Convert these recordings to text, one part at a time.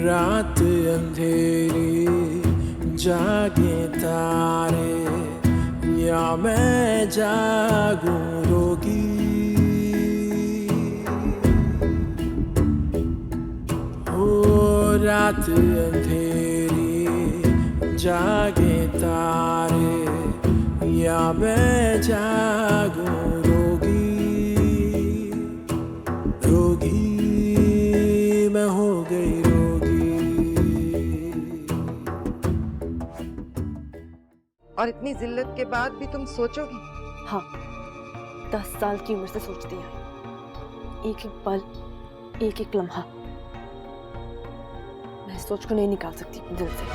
रात अंधेरी जागे तारे या मैं जागूं रोगी। हो रात अंधेरी जागे तारे या मैं जागूं रोगी। रोगी मैं हो गई रोगी। और इतनी जिल्लत के बाद भी तुम सोचोगी? हाँ, 10 साल की उम्र से सोचती आई, एक एक पल, एक एक लम्हा। मैं इस सोच को नहीं निकाल सकती अपने दिल से।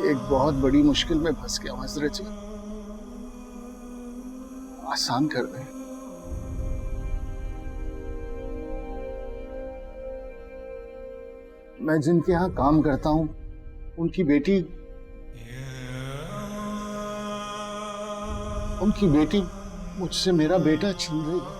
एक बहुत बड़ी मुश्किल में फंस गया हूं हजरत जी, आसान कर दें। मैं जिनके यहाँ काम करता हूं उनकी बेटी मुझसे मेरा बेटा छीन रही है।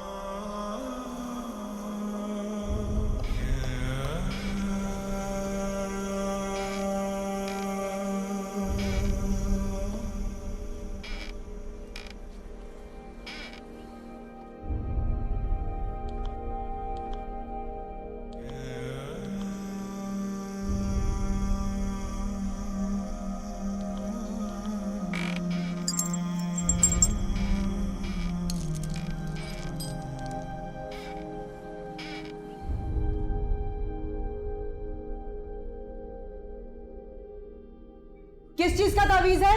किस चीज का तावीज है?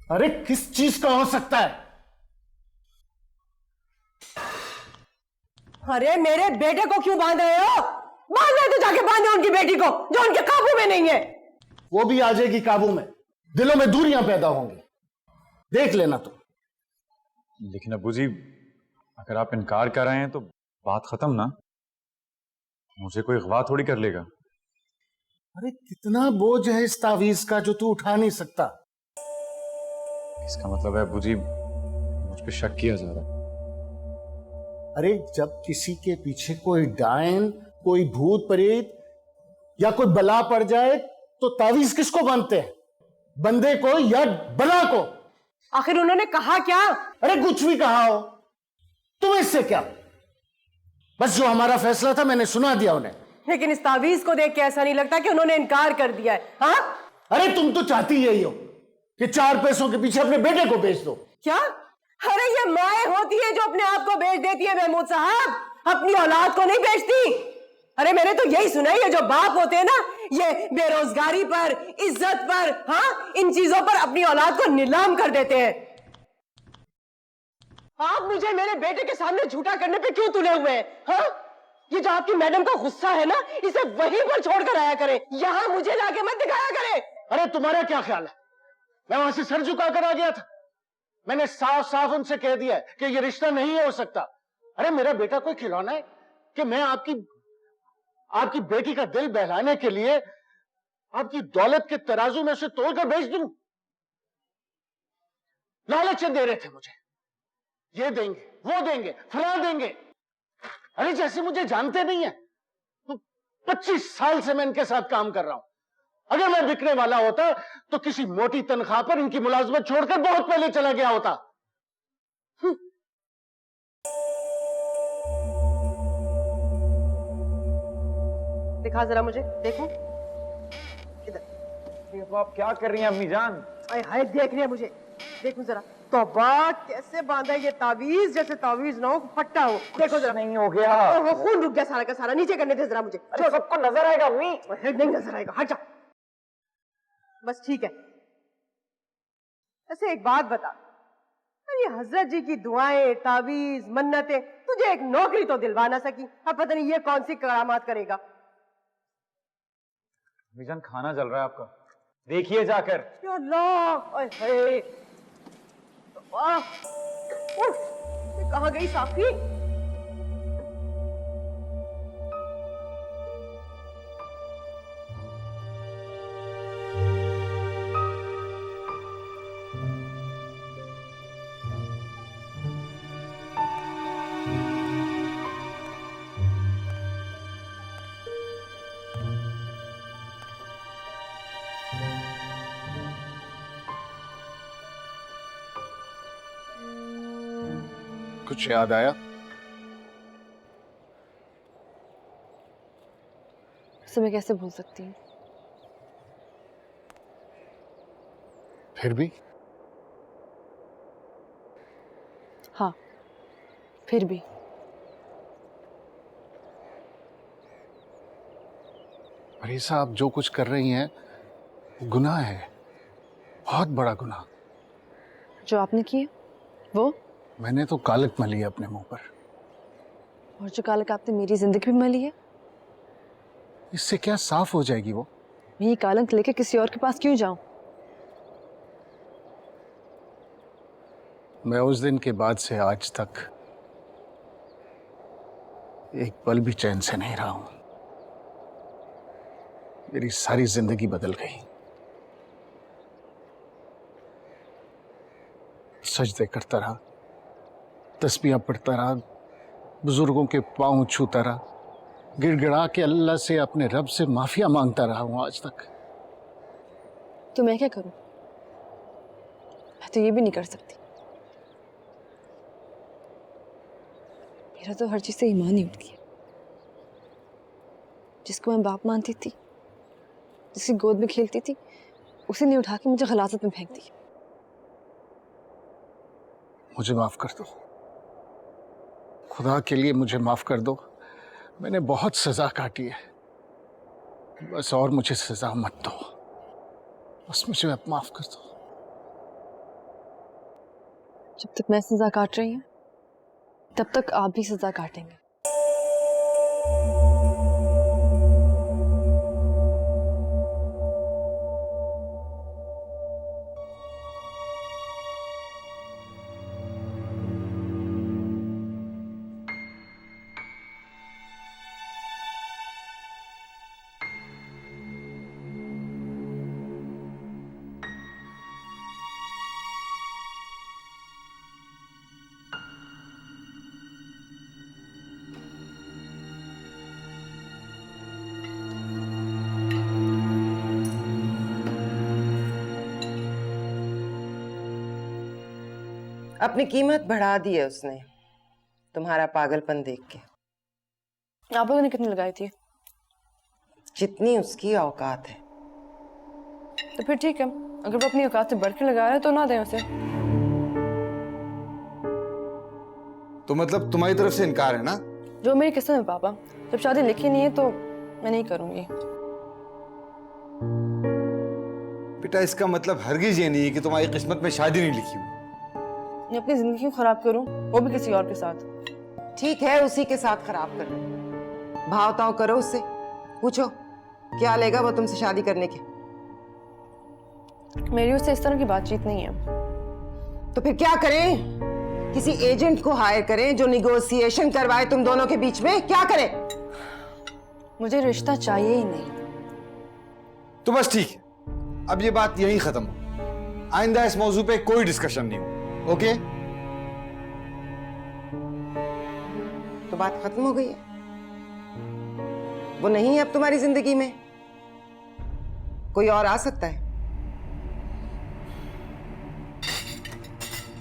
अरे किस चीज का हो सकता है? अरे मेरे बेटे को क्यों बांध रहे हो? बांध रहे तो जाके बांधे उनकी बेटी को जो उनके काबू में नहीं है। वो भी आ जाएगी काबू में, दिलों में दूरियां पैदा होंगी, देख लेना तुम। लेकिन अब्बू जी, अगर आप इनकार कर रहे हैं तो बात खत्म ना, मुझे कोई अगवा थोड़ी कर लेगा। अरे कितना बोझ है इस तावीज का जो तू उठा नहीं सकता। इसका मतलब है अब्बू जी मुझ पे शक किया जा रहा है। अरे जब किसी के पीछे कोई डायन, कोई भूत प्रेत या कोई बला पड़ जाए तो तावीज किसको बांधते हैं? बंदे को या बला को? आखिर उन्होंने कहा क्या? अरे कुछ भी कहा हो, तुम इससे क्या? बस जो हमारा फैसला था मैंने सुना दिया उन्हें। लेकिन इस तावीज को देख के ऐसा नहीं लगता कि उन्होंने इनकार कर दिया है। हाँ? अरे तुम तो चाहती यही हो कि 4 पैसों के पीछे अपने बेटे को बेच दो। क्या? अरे ये माए होती है जो अपने आप को बेच देती है महमूद साहब, अपनी औलाद को नहीं बेचती। अरे मैंने तो यही सुना है, ये जो बाप होते हैं ना, ये बेरोजगारी पर, इज्जत पर, हाँ, इन चीजों पर अपनी औलाद को नीलाम कर देते हैं। आप मुझे मेरे बेटे के सामने झूठा करने पे क्यों तुले हुए हैं? हाँ? ये जो आपकी मैडम का गुस्सा है ना, इसे वहीं पर छोड़कर आया करें, यहाँ मुझे लाके मत दिखाया करें। अरे तुम्हारा क्या ख्याल है, मैं वहां से सर झुकाकर आ गया था? मैंने साफ साफ उनसे कह दिया है कि ये रिश्ता नहीं हो सकता। अरे मेरा बेटा कोई खिलौना है कि मैं आपकी बेटी का दिल बहलाने के लिए आपकी दौलत के तराजू में उसे तोड़कर बेच दूं? लालच दे रहे थे मुझे, ये देंगे, वो देंगे, फला देंगे। अरे जैसे मुझे जानते नहीं है। तो 25 साल से मैं इनके साथ काम कर रहा हूं। अगर मैं बिकने वाला होता तो किसी मोटी तनख्वाह पर इनकी मुलाजमत छोड़कर बहुत पहले चला गया होता। दिखा जरा मुझे, देखो इधर। ये तो आप क्या कर रही हैं अम्मी जान? अरे हाय, देख रही है मुझे, देखो जरा। तौबा, कैसे बांधा ये तावीज, जैसे तावीज ना हो फट्टा हो। देखो जरा। नहीं हो गया। ओहो, खून रुक गया सारा का सारा। नीचे करने दे जरा मुझे। अरे सबको नजर आएगा अम्मी। नहीं नजर आएगा, हट जा। बस ठीक है। ऐसे एक बात बता, ये हजरत जी की दुआएं, तावीज, मन्नतें तुझे एक नौकरी तो दिलवा ना सकी, अब पता नहीं ये कौन सी करामात करेगा। अम्मी जान खाना जल रहा है आपका, देखिए जाकर। या अल्लाह, ओए हे। वाह, उफ, ये कहाँ गई साफी? कुछ याद आया? उसे मैं कैसे भूल सकती हूँ? फिर भी हाँ, फिर भी। मरीसा, आप जो कुछ कर रही हैं गुनाह है, बहुत बड़ा गुनाह। जो आपने किए वो, मैंने तो कालक मली है अपने मुंह पर। और जो कालक आपने मेरी जिंदगी में मली है, इससे क्या साफ हो जाएगी वो? मैं ये कालक लेके किसी और के पास क्यों जाऊं? मैं उस दिन के बाद से आज तक एक पल भी चैन से नहीं रहा हूं। मेरी सारी जिंदगी बदल गई। सजदे करता रहा, तस्बीहां पढ़ता रहा, बुजुर्गों के पांव छूता रहा, गिड़गिड़ा के अल्लाह से, अपने रब से माफिया मांगता रहा हूं आज तक। तो मैं क्या करूं? मैं तो ये भी नहीं कर सकती। मेरा तो हर चीज से ईमान ही उठ गया। जिसको मैं बाप मानती थी, जिसकी गोद में खेलती थी, उसे नहीं उठा के मुझे गलाजत में फेंक दी। मुझे माफ कर दो, खुदा के लिए मुझे माफ कर दो। मैंने बहुत सजा काटी है, बस और मुझे सजा मत दो। बस मुझे अब माफ कर दो। जब तक मैं सजा काट रही हूँ, तब तक आप भी सजा काटेंगे। अपनी कीमत बढ़ा दी है उसने, तुम्हारा पागलपन देख के। आप लोगों ने कितनी लगाई थी? जितनी उसकी औकात है। तो फिर ठीक है, अगर वो अपनी औकात से बढ़ के लगा रहा है तो ना दें उसे। तो मतलब तुम्हारी तरफ से इनकार है ना? जो मेरी किस्मत है पापा, जब शादी लिखी नहीं है तो मैं नहीं करूंगी। बेटा, इसका मतलब हरगिज ये नहीं है कि तुम्हारी किस्मत में शादी नहीं लिखी हुई। मैं अपनी जिंदगी क्यों खराब करूं, वो भी किसी और के साथ? ठीक है, उसी के साथ खराब कर लो। भाव ताव करो उससे, पूछो क्या लेगा वो तुमसे शादी करने के। मेरी उससे इस तरह की बातचीत नहीं है। तो फिर क्या करें? किसी एजेंट को हायर करें जो निगोशिएशन करवाए तुम दोनों के बीच में? क्या करें? मुझे रिश्ता चाहिए ही नहीं। तो बस ठीक है, अब ये बात यहीं खत्म हो। आइंदा इस मौजू पे कोई डिस्कशन नहीं हो। ओके? तो बात खत्म हो गई है। वो नहीं है अब तुम्हारी जिंदगी में, कोई और आ सकता है।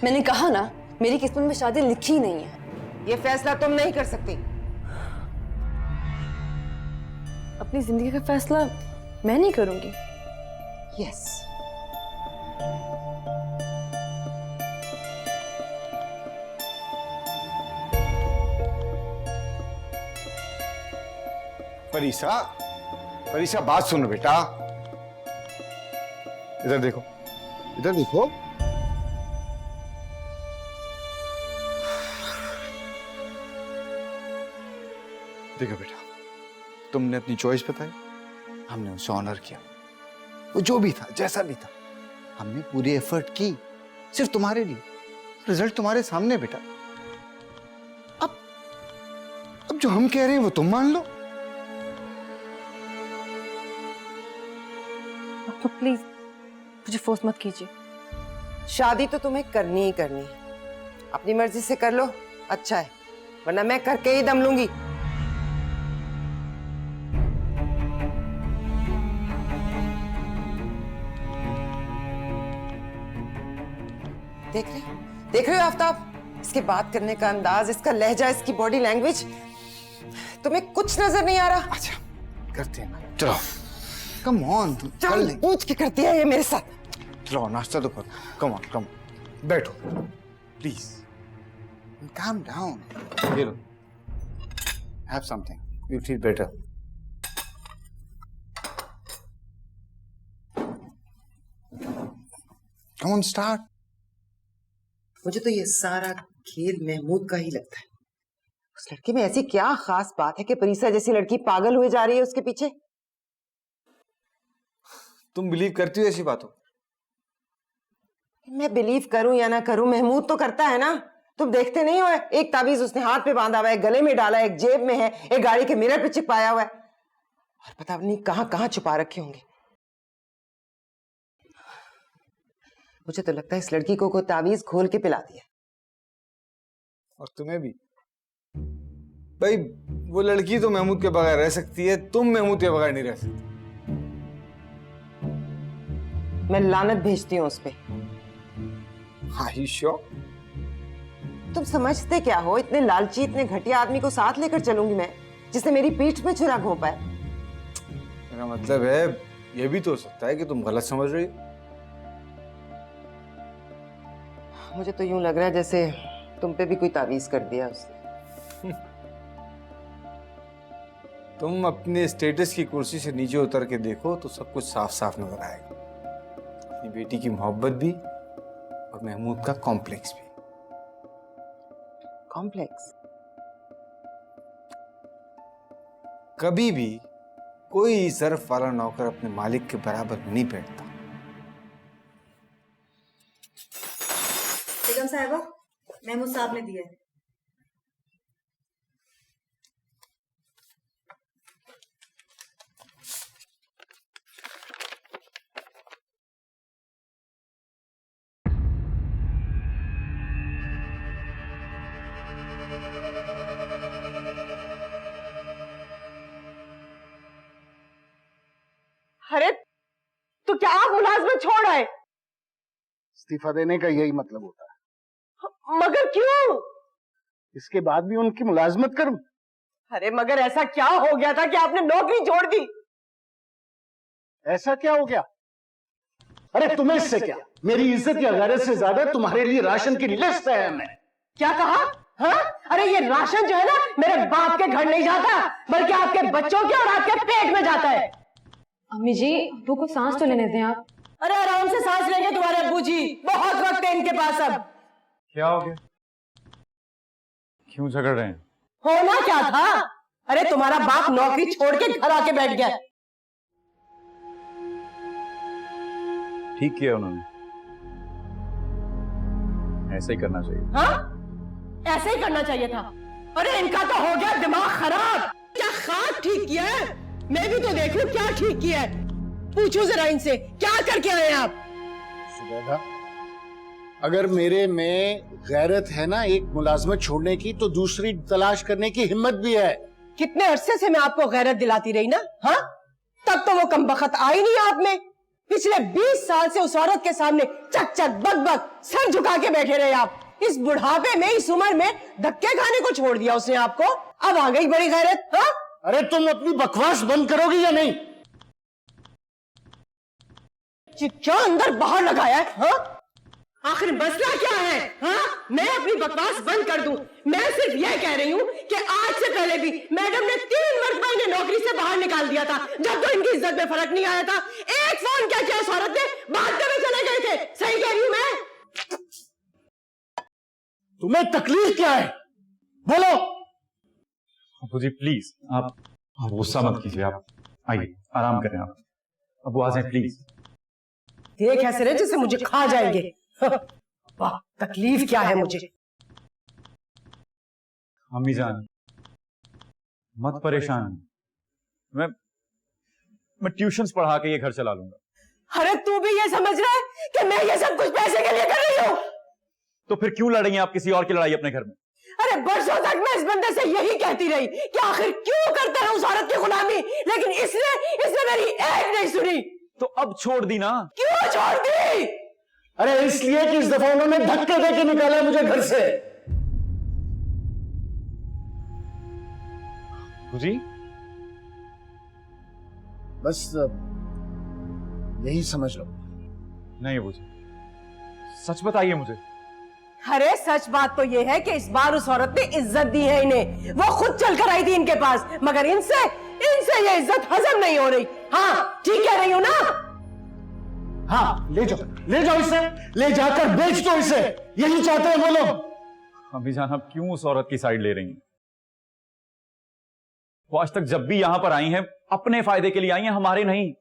मैंने कहा ना, मेरी किस्मत में शादी लिखी नहीं है। ये फैसला तुम नहीं कर सकती। अपनी जिंदगी का फैसला मैं नहीं करूंगी। यस। परीसा, परीसा बात सुनो बेटा, इधर देखो, इधर देखो। देखो बेटा, तुमने अपनी चॉइस बताई, हमने उसे ऑनर किया। वो जो भी था, जैसा भी था, हमने पूरी एफर्ट की सिर्फ तुम्हारे लिए। रिजल्ट तुम्हारे सामने बेटा। अब जो हम कह रहे हैं वो तुम मान लो। तो प्लीज मुझे फोर्स मत कीजिए। शादी तो तुम्हें करनी ही करनी है, अपनी मर्जी से कर लो, अच्छा है, वरना मैं करके ही दम लूंगी। देख रहे हो आफ्ताब, इसके बात करने का अंदाज, इसका लहजा, इसकी बॉडी लैंग्वेज, तुम्हें कुछ नजर नहीं आ रहा? अच्छा करते हैं, चलो कम ऑन, चल पूछ के करती है ये मेरे साथ। चलो नाश्ता तो करो, कम ऑन, बैठो प्लीज, काम डाउन, ये लो, have something, you feel better. Come on start. मुझे तो ये सारा खेल महमूद का ही लगता है। उस लड़के में ऐसी क्या खास बात है कि परीसा जैसी लड़की पागल हुए जा रही है उसके पीछे? तुम बिलीव करती हो ऐसी बातों? मैं बिलीव करूं या ना करूं, महमूद तो करता है ना। तुम देखते नहीं हो, एक ताबीज उसने हाथ पे बांधा हुआ है, गले में डाला है, एक जेब में है, एक गाड़ी के मिरर पे चिपकाया हुआ है, और पता नहीं कहां कहां छुपा रखे होंगे। मुझे तो लगता है इस लड़की को ताबीज खोल के पिला दिया। और तुम्हें भी भाई, वो लड़की तो महमूद के बगैर रह सकती है, तुम महमूद के बगैर नहीं रह सकती। मैं लानत भेजती हूँ उस पे। Are you sure? तुम समझते क्या हो? इतने लालची, इतने घटिया आदमी को साथ लेकर चलूंगी मैं, जिसने मेरी पीठ में छुरा घोंपा है? मेरा मतलब है, ये भी तो हो सकता है कि तुम गलत समझ रही हो। मुझे तो यूं लग रहा है जैसे तुम पे भी कोई तावीज कर दिया उसने। तुम अपने स्टेटस की कुर्सी से नीचे उतर के देखो तो सब कुछ साफ साफ नजर आएगा। अपनी बेटी की मोहब्बत भी और महमूद का कॉम्प्लेक्स भी। कॉम्प्लेक्स? कभी भी कोई ज़र्फ वाला नौकर अपने मालिक के बराबर नहीं बैठता। बेगम साहिबा, महमूद साहब ने दिया है। अरे तो क्या आप मुलाजमत छोड़ आए? इस्तीफा देने का यही मतलब होता है। मगर क्यों? इसके बाद भी उनकी मुलाजमत करूं? अरे मगर ऐसा क्या हो गया था कि आपने नौकरी छोड़ दी? ऐसा क्या हो गया? अरे तुम्हें इससे क्या? मेरी इज्जत या गैरत से ज्यादा तुम्हारे लिए राशन की लिस्ट है। मैं क्या कहा? हाँ? अरे ये राशन जो है ना, मेरे बाप के घर नहीं जाता, बल्कि आपके बच्चों के और आपके पेट में जाता है। अम्मी जी, अब्बू को सांस तो लेने दें आप। अरे आराम से सांस लेंगे तुम्हारे अब्बू जी, बहुत वक्त है इनके पास। अब क्या हो गया? क्यों झगड़ रहे हैं? होना क्या था? अरे तुम्हारा बाप नौकरी छोड़ के घर आके बैठ गया। ठीक किया उन्होंने, ऐसे ही करना चाहिए। हाँ? ऐसे ही करना चाहिए था। अरे इनका तो हो गया दिमाग खराब। क्या खाक ठीक किया है? मैं भी तो देख लूं क्या ठीक किया है। पूछो जरा इनसे, क्या करके आए हैं आप? सुबैदा, अगर मेरे में गैरत है ना एक मुलाजमत छोड़ने की, तो दूसरी तलाश करने की हिम्मत भी है। कितने अरसे से मैं आपको गैरत दिलाती रही ना? हाँ, तब तो वो कमबख्त आई नहीं आप में। पिछले 20 साल से उस औरत के सामने चक चक बक बक सर झुका के बैठे रहे आप। इस बुढ़ापे में, इस उम्र में धक्के खाने को छोड़ दिया उसने आपको। अब आ गई बड़ी गैरत। हाँ, अरे तुम अपनी बकवास बंद करोगी या नहीं? क्या अंदर बाहर लगाया है? हाँ? आखिर मसला क्या है? हाँ? मैं अपनी बकवास बंद कर दूं? मैं सिर्फ यह कह रही हूँ कि आज से पहले भी मैडम ने 3 मरतबा इन्हें नौकरी से बाहर निकाल दिया था, जब तो इनकी इज्जत में फर्क नहीं आया था। एक फोन क्या किया इस औरत ने? भागते हुए चले गए थे। सही कह रही हूँ मैं? तुम्हें तकलीफ क्या है? बोलो। अबू जी प्लीज, आप गुस्सा मत कीजिए। आप आइए, आराम करें। आप अबू आ जाए प्लीज। देख ऐसे रहे जैसे मुझे खा जाएंगे। वाह, तकलीफ क्या है मुझे? अम्मी जान मत परेशान, मैं ट्यूशन्स पढ़ा के ये घर चला लूंगा। अरे तू भी ये समझ रहा है कि मैं ये सब कुछ पैसे के लिए कर रही हूँ? तो फिर क्यों लड़ेंगे आप किसी और की लड़ाई अपने घर में? अरे बरसों तक मैं इस बंदे से यही कहती रही कि आखिर क्यों करता है उस औरत की गुलामी, लेकिन इसने मेरी एक नहीं सुनी। तो अब छोड़ दी ना। क्यों छोड़ दी? अरे इसलिए कि इस दफा उन्होंने धक्के दे के निकाला मुझे घर से। जी बस यही समझ लो। नहीं अबू जी, सच बताइए मुझे। अरे सच बात तो ये है कि इस बार उस औरत ने इज्जत दी है इन्हें। वो खुद चल कर आई थी इनके पास, मगर इनसे ये इज्जत हजम नहीं हो रही। हाँ ठीक कह रही हूं ना? हाँ ले जाओ इसे, ले जाकर बेच दो इसे। यही चाहते हैं वो लोग। अम्मी जान आप क्यों उस औरत की साइड ले रही हैं? वो आज तक जब भी यहां पर आई हैं अपने फायदे के लिए आई हैं, हमारे नहीं।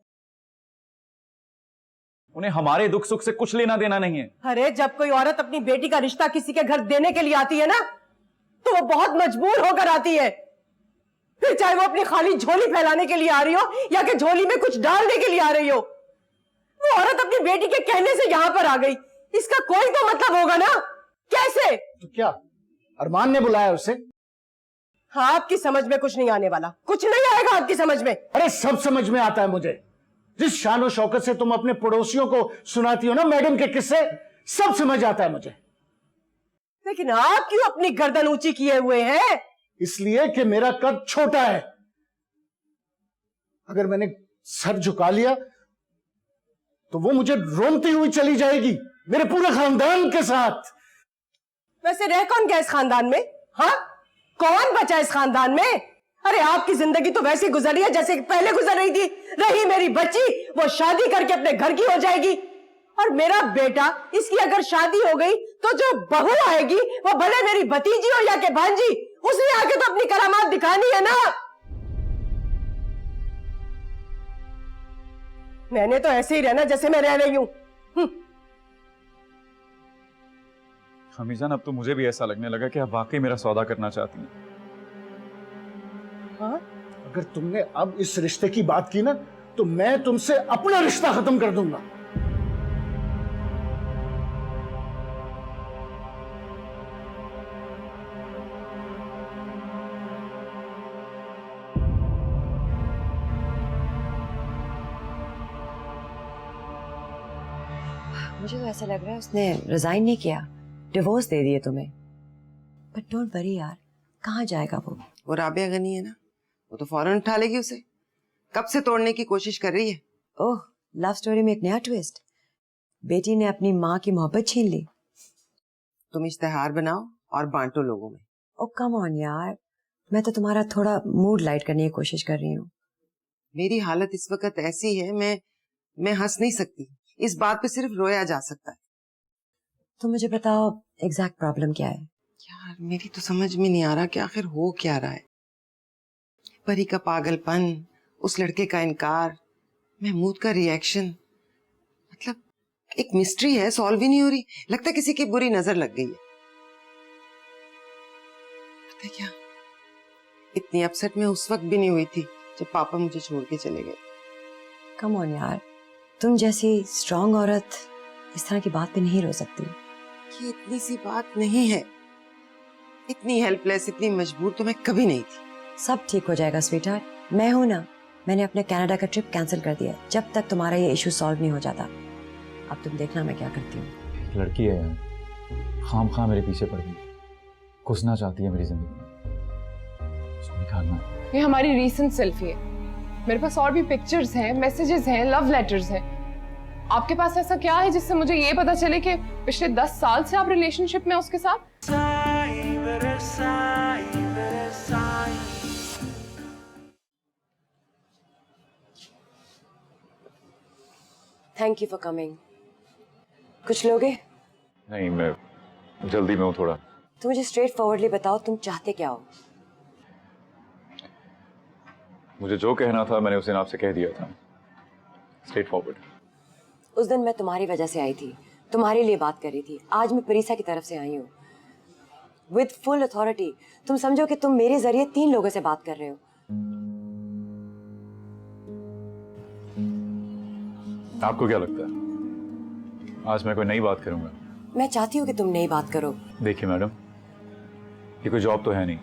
उन्हें हमारे दुख सुख से कुछ लेना देना नहीं है। अरे जब कोई औरत अपनी बेटी का रिश्ता किसी के घर देने के लिए आती है ना, तो वो बहुत मजबूर होकर आती है। फिर चाहे वो अपनी खाली झोली फैलाने के लिए आ रही हो या कि झोली में कुछ डालने के लिए आ रही हो। वो औरत अपनी बेटी के कहने से यहां पर आ गई, इसका कोई तो मतलब होगा ना? कैसे? तो क्या अरमान ने बुलाया उसे? हाँ, आपकी समझ में कुछ नहीं आने वाला, कुछ नहीं आएगा आपकी समझ में। अरे सब समझ में आता है मुझे। जिस शान और शौकत से तुम अपने पड़ोसियों को सुनाती हो ना मैडम के किस्से, सब समझ आता है मुझे। लेकिन आप क्यों अपनी गर्दन ऊंची किए हुए हैं? इसलिए कि मेरा कद छोटा है। अगर मैंने सर झुका लिया तो वो मुझे रोमती हुई चली जाएगी, मेरे पूरे खानदान के साथ। वैसे रह कौन गया इस खानदान में? हाँ, कौन बचा इस खानदान में? अरे आपकी जिंदगी तो वैसी गुजरी है जैसे कि पहले गुजर रही थी। रही मेरी बच्ची, वो शादी करके अपने घर की हो जाएगी, और मेरा बेटा, इसकी अगर शादी हो गई तो जो बहू आएगी वो भले मेरी भतीजी हो या कि भांजी, उसने आके तो अपनी करामात दिखानी है ना। मैंने तो ऐसे ही रहना जैसे मैं रह रही हूं। अम्मी जान अब तो मुझे भी ऐसा लगने लगा कि आप वाकई मेरा सौदा करना चाहती हैं। हाँ? अगर तुमने अब इस रिश्ते की बात की ना, तो मैं तुमसे अपना रिश्ता खत्म कर दूंगा। मुझे तो ऐसा लग रहा है उसने रिजाइन नहीं किया, डिवोर्स दे दिए तुम्हें। बट डोंट वरी यार, कहाँ जाएगा वो राबिया गनी है ना, वो तो फौरन उठा लेगी उसे। कब से तोड़ने की कोशिश कर रही है। ओह, लव स्टोरी में एक नया ट्विस्ट। बेटी ने अपनी माँ की मोहब्बत छीन ली। तुम इश्तेहार बनाओ और बांटो लोगों में। ओ कम ऑन यार, मैं तो तुम्हारा थोड़ा मूड लाइट करने की कोशिश कर रही हूँ। मेरी हालत इस वक्त ऐसी है, मैं हंस नहीं सकती। इस बात पे सिर्फ रोया जा सकता है। तो मुझे बताओ एग्जैक्ट प्रॉब्लम क्या है? यार मेरी तो समझ में नहीं आ रहा कि आखिर हो क्या रहा है। परी का पागलपन, उस लड़के का इनकार, महमूद का रिएक्शन, मतलब एक मिस्ट्री है, सॉल्व ही नहीं हो रही। लगता है किसी की बुरी नजर लग गई है। पता क्या, इतनी अपसेट में उस वक्त भी नहीं हुई थी जब पापा मुझे छोड़ के चले गए। कम ऑन यार, तुम जैसी स्ट्रांग औरत इस तरह की बात पे नहीं रो सकती। ये इतनी सी बात नहीं है। इतनी हेल्पलेस, इतनी मजबूर तो मैं कभी नहीं थी। सब ठीक हो जाएगा स्वीटहार्ट, मैं हूं ना। मैंने अपने कनाडा का ट्रिप कैंसिल कर दिया जब तक तुम्हारा ये इशू सॉल्व नहीं हो जाता। अब तुम देखना मैं क्या करती हूँ। लड़की है यार, खाम खा मेरे पीछे पड़ गई, घुसना चाहती है मेरी जिंदगी में। उसने निकालना? ये हमारी रीसेंट सेल्फी है। मेरे पास और भी पिक्चर्स हैं, मैसेजेस हैं, लव लेटर्स हैं। आपके पास ऐसा क्या है जिससे मुझे ये पता चले कि पिछले 10 साल से आप रिलेशनशिप में उसके साथ? Thank you for coming. कुछ लोगे? नहीं, मैं जल्दी में हूँ थोड़ा। तो मुझे स्ट्रेट फॉरवर्डली बताओ, तुम चाहते क्या हो? मुझे जो कहना था मैंने उस दिन आपसे कह दिया था, स्ट्रेट फॉरवर्ड। उस दिन मैं तुम्हारी वजह से आई थी, तुम्हारे लिए बात कर रही थी। आज मैं परीसा की तरफ से आई हूँ विद फुल अथॉरिटी। तुम समझो कि तुम मेरे जरिए 3 लोगों से बात कर रहे हो। आपको क्या लगता है आज मैं कोई नई बात करूंगा? मैं चाहती हूँ कि तुम नई बात करो। देखिए मैडम, ये कोई जॉब तो है नहीं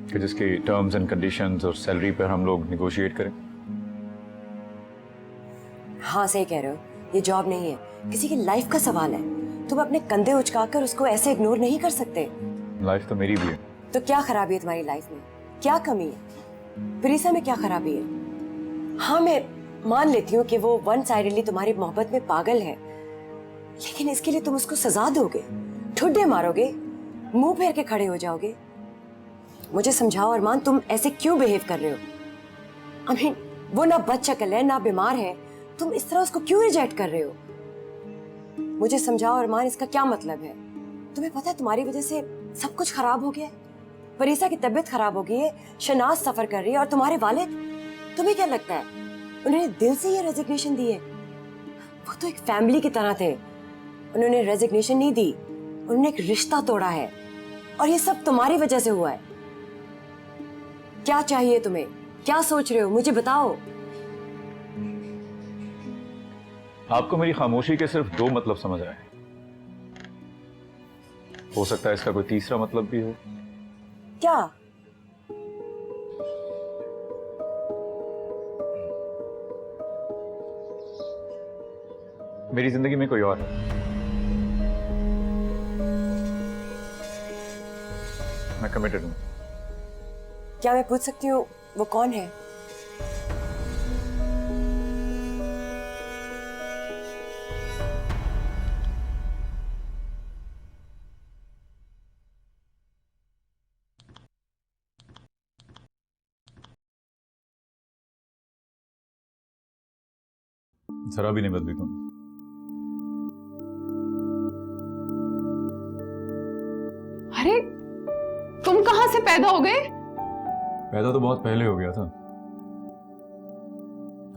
कि जिसकी टर्म्स एंड कंडीशंस और सैलरी पर हम लोग निगोशिएट करें। हाँ सही कह रहे हो, ये जॉब नहीं है, किसी की लाइफ का सवाल है। तुम अपने कंधे उचकाकर उसको ऐसे इग्नोर नहीं कर सकते। लाइफ तो मेरी भी है। तो क्या खराबी है तुम्हारी लाइफ में? क्या कमी है? परीसा में क्या खराबी है? हाँ मैं मान लेती हूँ कि वो वन साइडेडली तुम्हारी मोहब्बत में पागल है, लेकिन इसके लिए तुम उसको सजा दोगे, ठुड्डे मारोगे, मुंह फेर के खड़े हो जाओगे। मुझे समझाओ अरमान, तुम ऐसे क्यों बिहेव कर रहे हो? I mean, वो ना बदशक्ल है ना बीमार है, तुम इस तरह उसको क्यों रिजेक्ट कर रहे हो? मुझे समझाओ अरमान, इसका क्या मतलब है? तुम्हें पता है तुम्हारी वजह से सब कुछ खराब हो गया है। परीसा की तबीयत खराब हो गई है, शनाज सफर कर रही है, और तुम्हारे वालिद, तुम्हें क्या लगता है उन्होंने दिल से ये रेजिग्नेशन दी है? वो तो एक फैमिली की तरह थे, उन्होंने रेजिग्नेशन नहीं दी, उन्होंने एक रिश्ता तोड़ा है, और ये सब तुम्हारी वजह से हुआ है। क्या चाहिए तुम्हें? क्या सोच रहे हो? मुझे बताओ। आपको मेरी खामोशी के सिर्फ 2 मतलब समझ आए, हो सकता है इसका कोई तीसरा मतलब भी हो। क्या? मेरी जिंदगी में कोई और है। मैं कमिटेड हूं। क्या मैं पूछ सकती हूँ वो कौन है? जरा भी नहीं बदली तुम। अरे तुम कहां से पैदा हो गए? पैदा तो बहुत पहले हो गया था,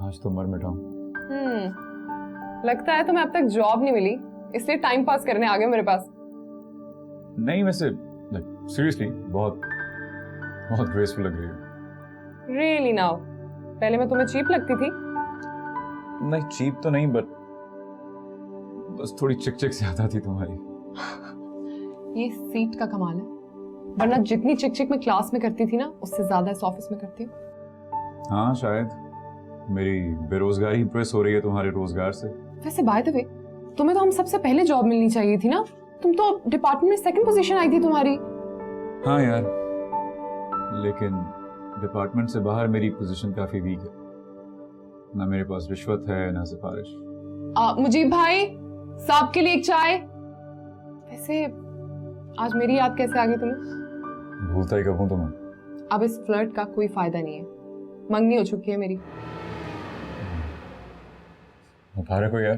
आज तो मर मिटा हूं। लगता है तुम्हें अब तक जॉब नहीं मिली, इसलिए टाइम पास करने आ गए मेरे पास। नहीं, वैसे सीरियसली बहुत बहुत ग्रेसफुल लग रही है। Really now? पहले मैं तुम्हें चीप लगती थी? नहीं, चीप तो नहीं, बट बस थोड़ी चिक ज्यादा थी तुम्हारी। ये सीट का कमाल है, वरना जितनी चिक मैं क्लास में करती थी ना, उससे ज्यादा इस ऑफिस में करती हूँ। हाँ शायद मेरी बेरोजगारी इंप्रेस हो रही है तुम्हारे रोजगार से। वैसे बाय द वे, तुम्हें तो हम सबसे पहले जॉब मिलनी चाहिए थी ना, तुम तो डिपार्टमेंट में 2nd पोजीशन आई थी तुम्हारी। हाँ यार, लेकिन डिपार्टमेंट से बाहर मेरी पोजीशन काफी वीक है, ना मेरे पास रिश्वत है ना सिफारिश। मुजीब भाई, साहब के लिए एक चाय। वैसे आज मेरी याद कैसे आ गई तुम्हें? भूलता ही कब हूं तुम्हें। अब इस फ्लर्ट का कोई फायदा नहीं है, मंगनी हो चुकी है मेरी। मुबारक हो यार।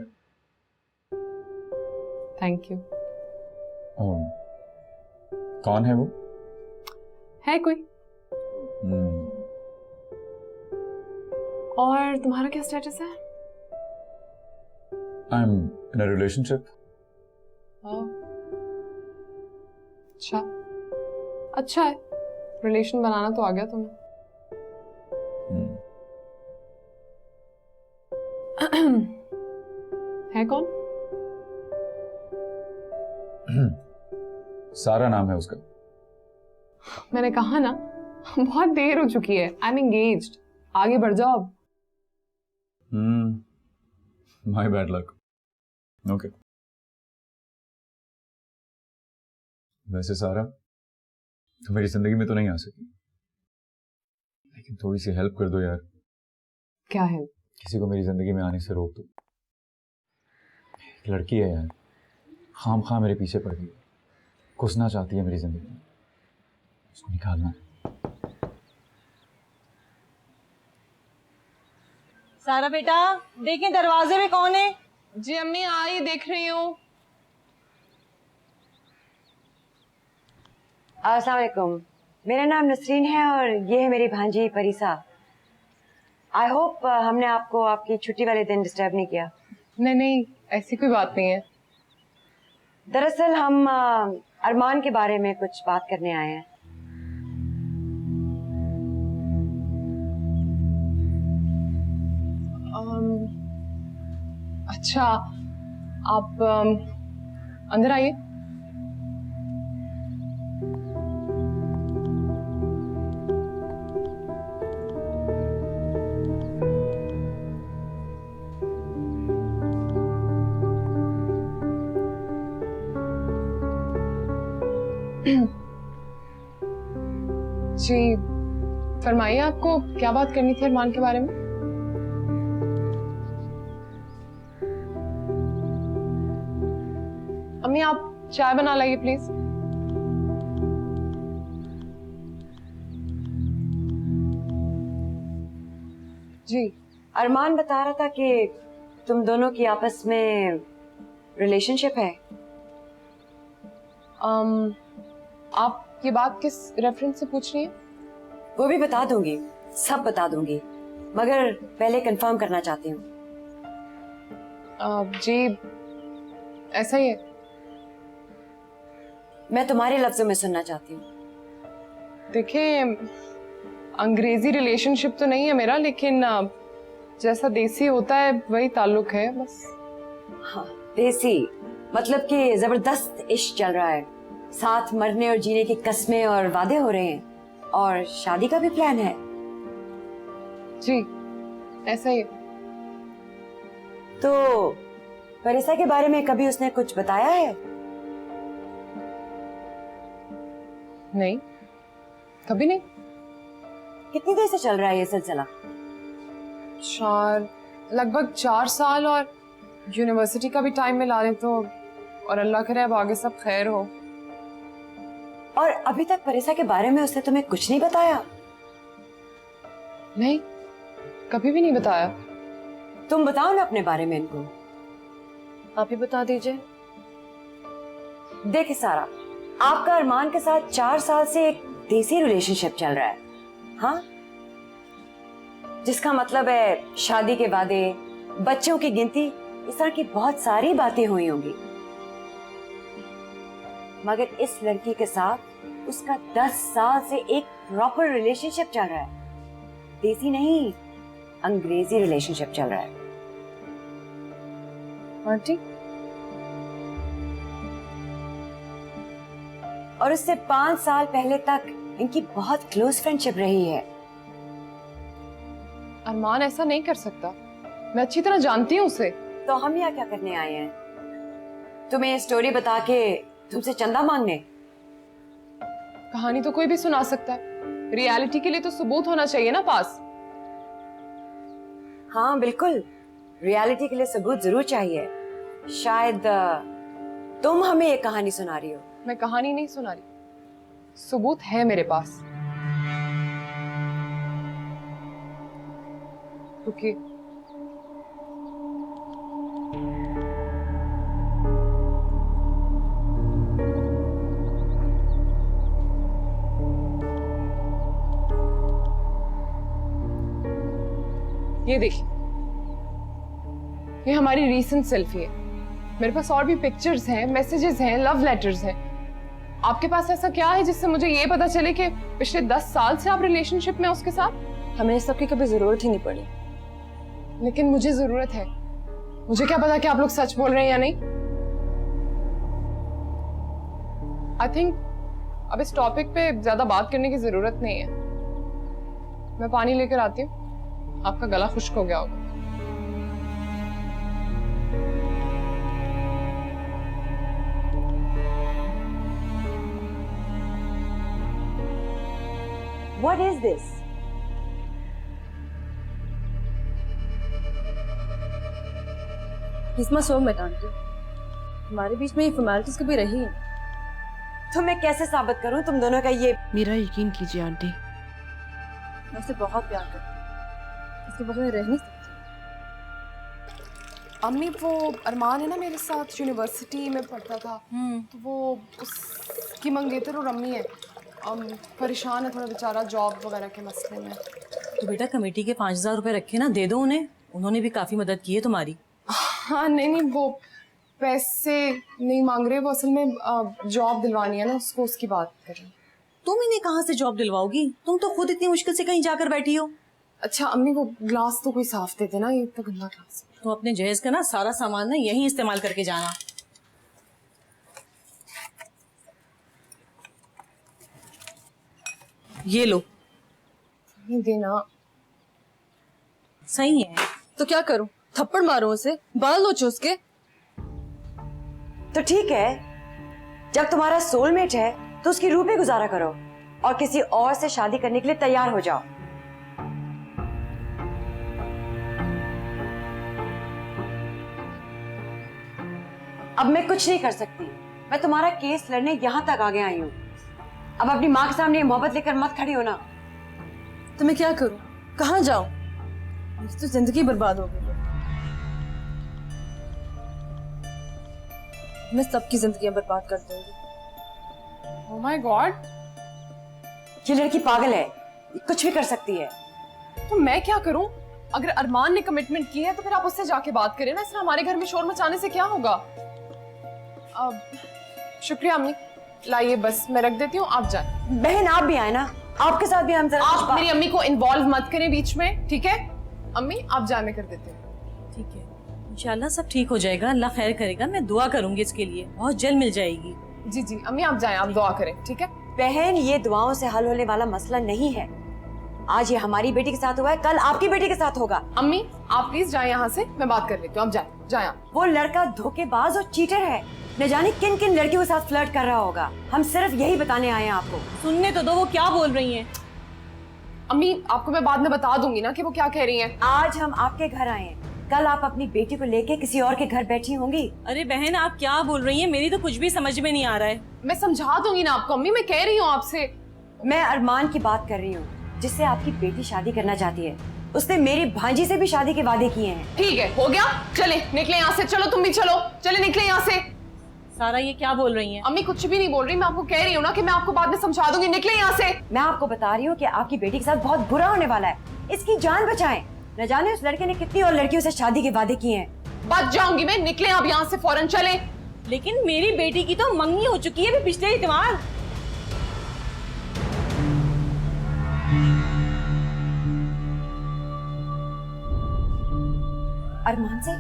Thank you. कौन है वो? है कोई? और तुम्हारा क्या स्टेटस है? I am in a relationship. अच्छा, अच्छा है, रिलेशन बनाना तो आ गया तुम्हें। है कौन? सारा नाम है उसका। मैंने कहा ना, बहुत देर हो चुकी है, आई एम एंगेज्ड, आगे बढ़ जाओ अब। My bad luck. ओके। वैसे सारा तो मेरी जिंदगी में तो नहीं आ सकी, लेकिन थोड़ी सी हेल्प कर दो यार। क्या है? किसी को मेरी जिंदगी में आने से रोक दो। एक लड़की है यार, खाम खा मेरे पीछे पड़ गई, घुसना चाहती है मेरी जिंदगी में, उसको निकालना है। सारा बेटा देखें दरवाजे में कौन है। जी अम्मी आई, देख रही हूँ। अस्सलाम वालेकुम, मेरा नाम नसरीन है और ये है मेरी भांजी परीसा। आई होप हमने आपको आपकी छुट्टी वाले दिन डिस्टर्ब नहीं किया। नहीं नहीं, ऐसी कोई बात नहीं है। दरअसल हम अरमान के बारे में कुछ बात करने आए हैं। अच्छा, आप अंदर आइए। जी फरमाइए, आपको क्या बात करनी थी अरमान के बारे में? अम्मी आप चाय बना लाइए प्लीज। जी अरमान बता रहा था कि तुम दोनों की आपस में रिलेशनशिप है। आप ये बात किस रेफरेंस से पूछ रही हैं? वो भी बता दूंगी, सब बता दूंगी, मगर पहले कंफर्म करना चाहती हूँ। जी ऐसा ही है। मैं तुम्हारे लफ्जों में सुनना चाहती हूँ। देखिए, अंग्रेजी रिलेशनशिप तो नहीं है मेरा, लेकिन जैसा देसी होता है वही ताल्लुक है बस। हाँ, देसी मतलब कि जबरदस्त इश्क चल रहा है, साथ मरने और जीने की कस्में और वादे हो रहे हैं, और शादी का भी प्लान है। जी ऐसा ही है। तो परीसा के बारे में कभी उसने कुछ बताया है? नहीं, कभी नहीं। कितनी देर से चल रहा है ये सिलसिला? लगभग 4 साल, और यूनिवर्सिटी का भी टाइम मिला लें तो, और अल्लाह करे अब आगे सब खैर हो। और अभी तक परीसा के बारे में उसने तुम्हें कुछ नहीं बताया? नहीं, कभी भी नहीं बताया। तुम बताओ ना अपने बारे में इनको। आप ही बता दीजिए। देख सारा, आपका अरमान के साथ 4 साल से एक देसी रिलेशनशिप चल रहा है, हाँ? जिसका मतलब है शादी के वादे, बच्चों की गिनती, इस तरह की बहुत सारी बातें हुई होंगी। मगर इस लड़की के साथ उसका 10 साल से एक प्रॉपर रिलेशनशिप चल रहा है। देसी नहीं, अंग्रेजी रिलेशनशिप चल रहा है। आंटी, और उससे 5 साल पहले तक इनकी बहुत क्लोज फ्रेंडशिप रही है। अरमान ऐसा नहीं कर सकता, मैं अच्छी तरह जानती हूँ उसे। तो हम यहाँ क्या करने आए हैं? तुम्हें ये स्टोरी बता के तुमसे चंदा मांगने? कहानी तो कोई भी सुना सकता है, रियलिटी के लिए तो सबूत होना चाहिए ना पास। हाँ बिल्कुल, रियलिटी के लिए सबूत जरूर चाहिए। शायद तुम हमें ये कहानी सुना रही हो। मैं कहानी नहीं सुना रही, सबूत है मेरे पास। रुकिए। ये देखिए, ये हमारी रीसेंट सेल्फी है। मेरे पास और भी पिक्चर्स हैं, मैसेजेस हैं, लव लेटर्स हैं। आपके पास ऐसा क्या है जिससे मुझे ये पता चले कि पिछले 10 साल से आप रिलेशनशिप में उसके साथ? हमें इस सब की कभी जरूरत ही नहीं पड़ी। लेकिन मुझे जरूरत है। मुझे क्या पता कि आप लोग सच बोल रहे हैं या नहीं। आई थिंक अब इस टॉपिक पे ज्यादा बात करने की जरूरत नहीं है। मैं पानी लेकर आती हूँ, आपका गला खुश्क हो गया होगा। What is this? किस्मत सो मत आंटी, हमारे बीच में ये फॉर्मेलिटीज कभी रही है। तो मैं कैसे साबित करूं तुम दोनों का ये? मेरा यकीन कीजिए आंटी, मैं उससे बहुत प्यार करती हूँ, उसके बगैर रह नहीं सकती। अम्मी वो अरमान है ना मेरे साथ, यूनिवर्सिटी में पढ़ता था, तो वो उसकी मंगेतर और अम्मी है, परेशान है थोड़ा बेचारा जॉब वगैरह के मसले में। तो बेटा कमेटी के 5,000 रुपए रखे ना, दे दो उन्हें, उन्होंने भी काफी मदद की है तुम्हारी। हाँ नहीं वो पैसे नहीं मांग रहे, वो असल में जॉब दिलवानी है ना उसको, उसकी बात कर रहे हैं। तुम इन्हें कहाँ से जॉब दिलवाओगी, तुम तो खुद इतनी मुश्किल से कहीं जाकर बैठी हो। अच्छा अम्मी वो ग्लास तो कोई साफ देते ना, ये तो गंदा ग्लास। तो अपने जहेज का ना सारा सामान ना यहीं इस्तेमाल करके जाना। ये लो। देना सही है तो क्या करूं, थप्पड़ मारो उसे, बाल नोचो उसके। तो ठीक है, जब तुम्हारा सोलमेट है तो उसकी रूह पे गुजारा करो और किसी और से शादी करने के लिए तैयार हो जाओ। अब मैं कुछ नहीं कर सकती, मैं तुम्हारा केस लड़ने यहां तक आगे आई हूं। अब अपनी मां के सामने मोहब्बत लेकर मत खड़ी हो ना। तो मैं क्या करूं, कहां जाऊं, मेरी तो जिंदगी बर्बाद हो गई। मैं सबकी जिंदगी बर्बाद कर दूंगी। ओह माय गॉड, ये लड़की पागल है, ये कुछ भी कर सकती है। तो मैं क्या करूं? अगर अरमान ने कमिटमेंट की है तो फिर आप उससे जाके बात करें ना, इसलिए हमारे घर में शोर मचाने से क्या होगा। शुक्रिया अम्मी, लाइए बस मैं रख देती हूँ, आप जाए। बहन आप भी आए ना, आपके साथ भी हम जरा आप मेरी अम्मी को इन्वॉल्व मत करें बीच में, ठीक है? अम्मी आप जाए, मैं कर देती हूँ। ठीक है, इंशाल्लाह सब ठीक हो जाएगा, अल्लाह खैर करेगा। मैं दुआ करूंगी इसके लिए, बहुत जल्द मिल जाएगी। जी जी अम्मी आप जाएं, आप दुआ करें, ठीक है? बहन ये दुआओं से हल होने वाला मसला नहीं है। आज ये हमारी बेटी के साथ हुआ है, कल आपकी बेटी के साथ होगा। अम्मी आप प्लीज जाए यहाँ से, मैं बात कर लेती हूँ, आप जाए जाए। वो लड़का धोखेबाज और चीटर है, न जाने किन किन लड़कियों के साथ फ्लर्ट कर रहा होगा। हम सिर्फ यही बताने आए हैं आपको। सुनने तो दो, वो क्या बोल रही हैं। अम्मी आपको मैं बाद में बता दूंगी ना कि वो क्या कह रही हैं। आज हम आपके घर आए हैं, कल आप अपनी बेटी को लेके किसी और के घर बैठी होंगी। अरे बहन आप क्या बोल रही हैं, मेरी तो कुछ भी समझ में नहीं आ रहा है। मैं समझा दूंगी ना आपको अम्मी, मैं कह रही हूँ आपसे। मैं अरमान की बात कर रही हूँ, जिससे आपकी बेटी शादी करना चाहती है। उसने मेरी भांजी से भी शादी के वादे किए हैं। ठीक है, हो गया, चले निकले यहाँ से। चलो तुम भी चलो, चले निकले यहाँ से। सारा ये क्या बोल रही हैं? अम्मी कुछ भी नहीं बोल रही, मैं आपको कह रही हूँ ना कि मैं आपको बाद में समझा दूंगी। निकले यहाँ से। मैं आपको बता रही हूँ कि आपकी बेटी के साथ बहुत बुरा होने वाला है, इसकी जान बचाएं। न जाने उस लड़के ने कितनी और लड़कियों से शादी के वादे किए हैं। बच जाऊंगी मैं, निकले आप यहाँ से फौरन, चले। लेकिन मेरी बेटी की तो मंगनी हो चुकी है पिछले इतवार। अरमान से?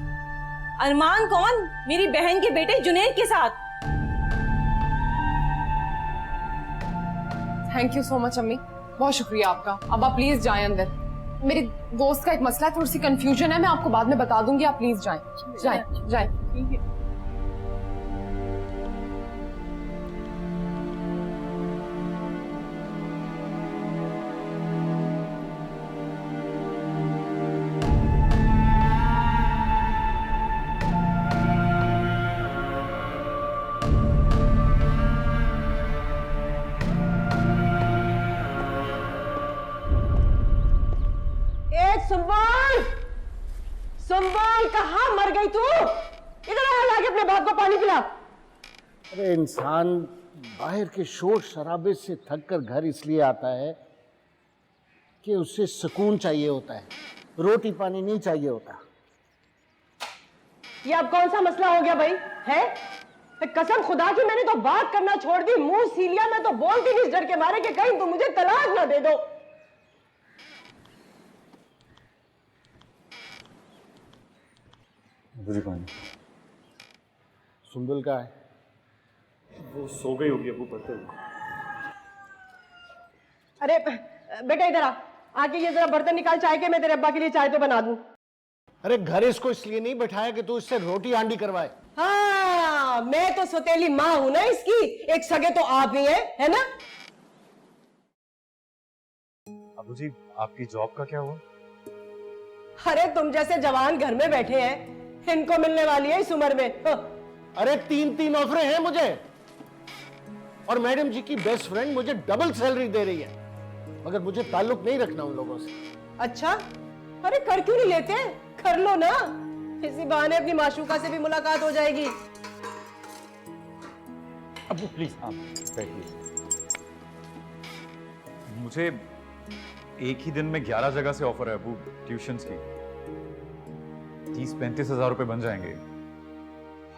अरमान कौन? मेरी बहन के बेटे जुनैद के साथ। थैंक यू सो मच अम्मी, बहुत शुक्रिया आपका। अब आप प्लीज जाएं अंदर, मेरी दोस्त का एक मसला है, थोड़ी सी कंफ्यूजन है, मैं आपको बाद में बता दूंगी। आप प्लीज जाएं जाएं जाएं। ठीक है। सुंबल, सुंबल कहाँ मर गई तू? इधर आ, लाके अपने बाप को पानी पिला। अरे इंसान बाहर के शोर शराबे से थक कर घर इसलिए आता है कि उसे सुकून चाहिए होता है, रोटी पानी नहीं चाहिए होता। ये अब कौन सा मसला हो गया भाई? है कसम खुदा की, मैंने तो बात करना छोड़ दी, मुंह सी लिया। मैं तो बोलती नहीं इस डर के मारे कि कहीं तुम मुझे तलाक ना दे दो। बुरी पानी। सुंबल का है, वो सो गई होगी अबू पढ़ते हुए। अरे बेटा इधर आ, आके ये जरा बर्तन निकाल चाय के, मैं तेरे अब्बा के लिए चाय तो बना दूं। अरे घर इसको इसलिए नहीं बैठाया कि तू इससे रोटी आंडी करवाए। हाँ, मैं तो सौतेली माँ हूं ना इसकी, एक सगे तो आप ही है ना? अबू जी आपकी जॉब का क्या हुआ? अरे तुम जैसे जवान घर में बैठे हैं, इनको मिलने वाली है इस उम्र में। अरे 3 ऑफरें हैं मुझे, और मैडम जी की बेस्ट फ्रेंड मुझे डबल सैलरी दे रही है, मगर मुझे ताल्लुक नहीं रखना उन लोगों से। अच्छा, अरे कर क्यों नहीं लेते? कर लो ना, इसी बहाने अपनी माशूका से भी मुलाकात हो जाएगी। अबू प्लीज आप बैठिए। मुझे एक ही दिन में 11 जगह से ऑफर है अबू, ट्यूशंस की। 30-35 हजार रुपए बन जाएंगे,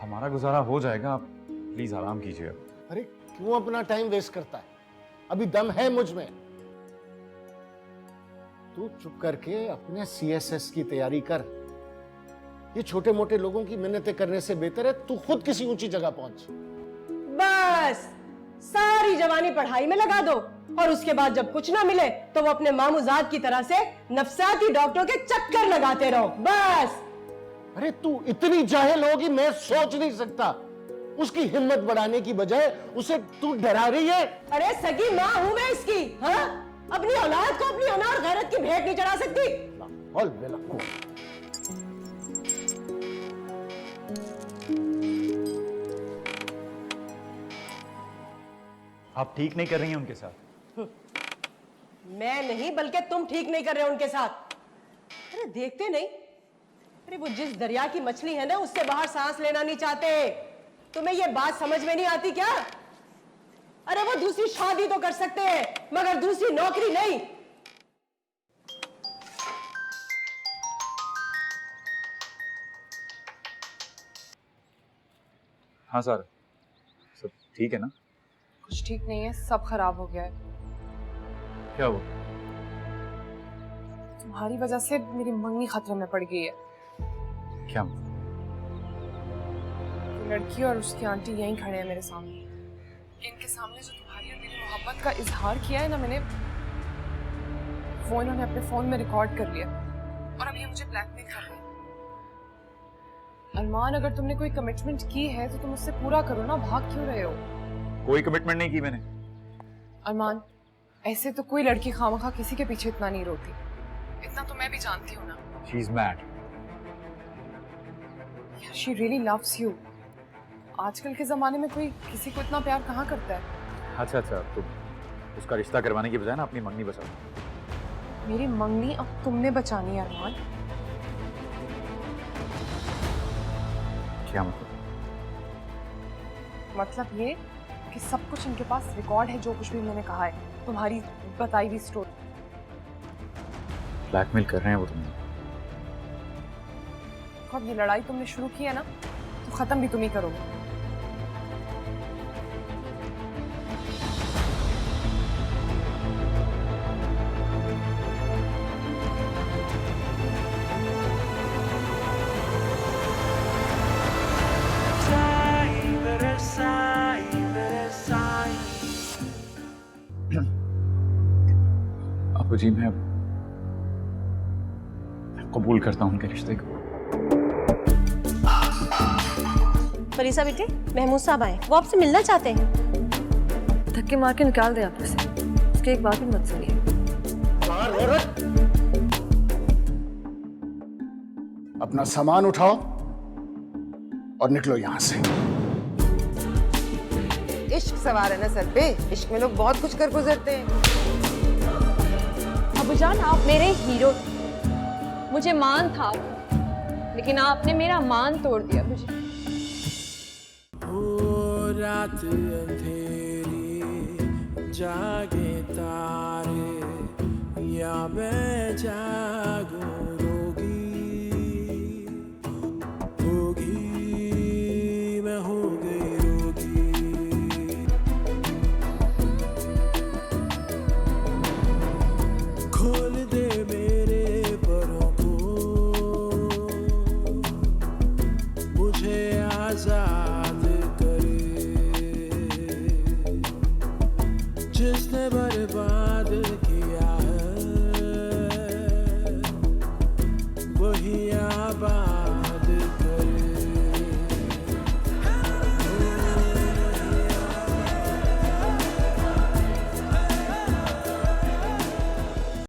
हमारा गुजारा हो जाएगा। आप प्लीज आराम कीजिए। अरे क्यों अपना टाइम वेस्ट करता है? अभी दम है मुझ में। तू चुप करके अपने CSS की तैयारी कर। ये छोटे मोटे लोगों की मिन्नतें करने से बेहतर है तू खुद किसी ऊंची जगह पहुंच। बस सारी जवानी पढ़ाई में लगा दो, और उसके बाद जब कुछ ना मिले तो वो अपने मामूजाद की तरह से नफसाती डॉक्टरों के चक्कर लगाते रहो, बस। अरे तू इतनी जाहिल होगी मैं सोच नहीं सकता। उसकी हिम्मत बढ़ाने की बजाय उसे तू डरा रही है। अरे सगी माँ हूं मैं इसकी, हाँ? अपनी औलाद को अपनी अनार गैरत की भेंट नहीं चढ़ा सकती। आप ठीक नहीं कर रही हैं उनके साथ। मैं नहीं, बल्कि तुम ठीक नहीं कर रहे हो उनके साथ। अरे देखते नहीं, अरे वो जिस दरिया की मछली है ना, उससे बाहर सांस लेना नहीं चाहते। तुम्हें ये बात समझ में नहीं आती क्या? अरे वो दूसरी शादी तो कर सकते हैं, मगर दूसरी नौकरी नहीं। हाँ सर, सब ठीक है ना? कुछ ठीक नहीं है, सब खराब हो गया है। क्या हुआ? तुम्हारी वजह से मेरी मंगनी खतरे में पड़ गई है। क्या? लड़की और उसकी आंटी यहीं खड़े हैं मेरे सामने। इनके सामने जो तुम्हारी और मेरी मोहब्बत का इजहार किया है ना मैंने, वो इन्होंने अपने फोन में रिकॉर्ड कर लिया, और अब ये मुझे ब्लैकमेल कर रहे हैं। अरमान, अगर तुमने कोई कमिटमेंट की है तो तुम उससे पूरा करो ना, भाग क्यों रहे हो? कोई कमिटमेंट नहीं की मैंने। अरमान, ऐसे तो कोई लड़की खामखा किसी के पीछे इतना नहीं रोती, इतना तो मैं भी जानती हूँ ना। She is mad. She really loves you. आजकल के जमाने में कोई किसी को इतना प्यार कहाँ करता है? अच्छा, तो उसका रिश्ता करवाने की बजाय ना अपनी मंगनी बचा दो। मेरी मंगनी अब तुमने बचानी है अरमान। क्या मतलब? मतलब ये कि सब कुछ इनके पास रिकॉर्ड है, जो कुछ भी मैंने कहा है, तुम्हारी बताई हुई स्टोरी। ब्लैकमेल कर रहे हैं वो तुम्हें। अब ये लड़ाई तुमने शुरू की है ना, तो खत्म भी तुम ही करोगे। अबू जी, मैं कबूल करता हूँ उनके रिश्ते को। फरीसा बेटे, महमूद साहब आए, वो आपसे मिलना चाहते हैं। धक्के मार के निकाल दे आप उसे, उसके एक बात भी मत सुनिए। अपना सामान उठाओ और निकलो यहाँ से। इश्क सवार है ना सर पे, इश्क में लोग बहुत कुछ कर गुजरते हैं। अबूजान, आप मेरे हीरो थे, मुझे मान था, लेकिन आपने मेरा मान तोड़ दिया मुझे। रात अंधेरी जागे तारे, या मैं जा